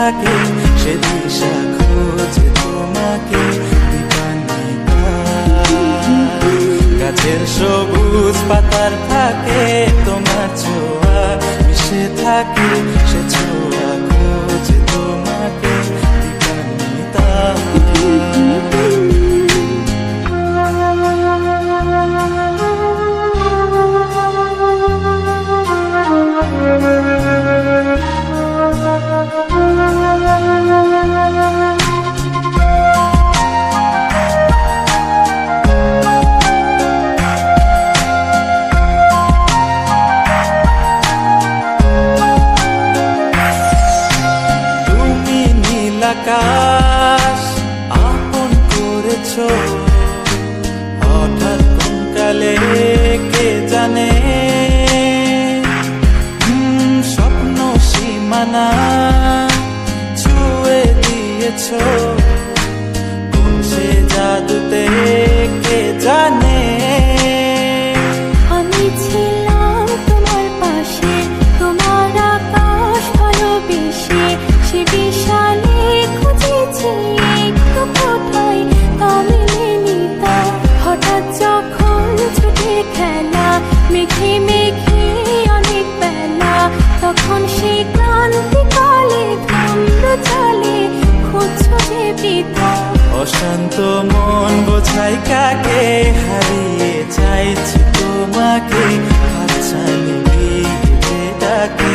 থাকে সে দিশা খোঁজে তোমাকে দীপান্বিতা। গাছের সবুজ পাতার থাকে তোমার ছোঁয়া মিশে থাকে সে ছোঁয়া খোঁজে তোমাকে দীপান্বিতা। আকাশ আপন করেছ হঠাৎ কোন কালে কে জানে, স্বপ্ন সীমানা ছুঁয়ে দিয়েছ কোন সে জাদুতে কে জানে। আমি ছিলাম তোমার পাশে, তোমার আকাশ ভালোবেসে, সে বিশালে হঠাৎ যখন ছুটে খেলা মেঘে মেঘে অনেক বেলা, তখন সেই ক্রান্তিকালে ধুম্র চলে খুঁজছো যে পিতা। অশান্ত মন বোঝাই কাকে হারিয়ে চাইছি তোমাকে হাতছানি দিয়ে ডাকে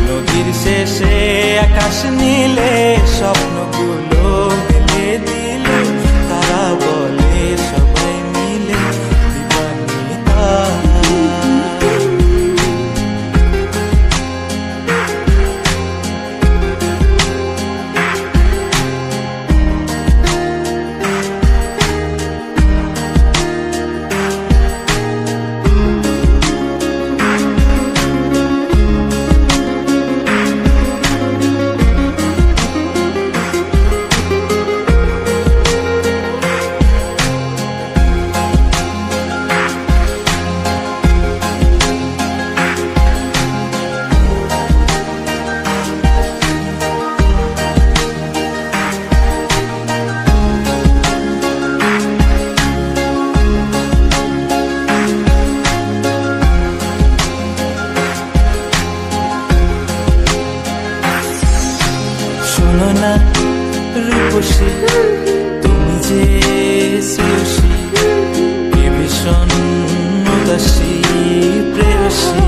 নদীর শেষে আকাশ নীলে স্বপ্নগুলো মেলে দিল তারা বলে সবাই মিলে দীপান্বিতা। শোনো না রূপসী তুমি যে শ্রেয়সী কে ভীষণ উদাসী প্রেয়সী,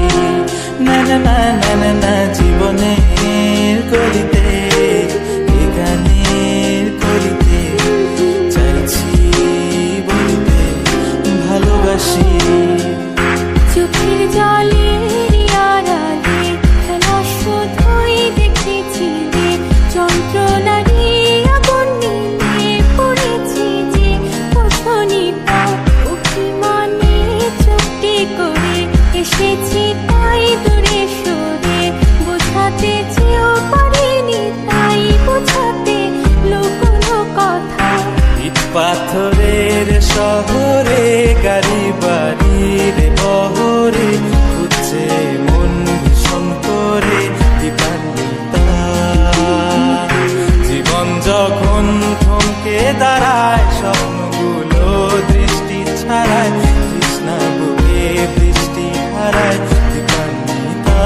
না না না না না না জীবনের গলিতে এ গানের কলিতে চাইছি বলিতে ভালোবাসি। চোখের জলের আড়ালে খেলা শুধুই দেখেছি যে যন্ত্রণারই আগুন নিয়ে পড়েছি যে বোঝনি তা অভিমানে চুপটি করে এসেছি তাই দূরে সরে বোঝাতে চেয়েও পারিনি তাই বোঝাতে লুকোনো কথা। ইট পাথরের শহরে গাড়ি বাড়ির বহরে খুঁজছে মন ভীষণ করে দীপান্বিতা। জীবন যখন থমকে দাঁড়ায় স্বপ্নগুলো দৃষ্টি ছাড়ায় তৃষ্ণা বুকে বৃষ্টি হারায় দীপান্বিতা।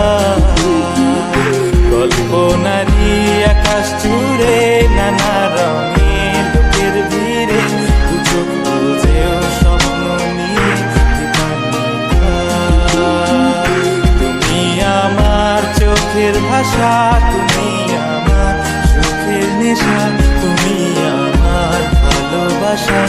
কল্পনারই আকাশ জুড়ে নানা রঙের লোকের ভিড়ে দুচোখ বুঝেও স্বপ্ন নিয়ে দীপান্বিতা। তুমি আমার চোখের ভাষা, তুমি আমার সুখের নেশা, তুমি আমার ভালোবাসা।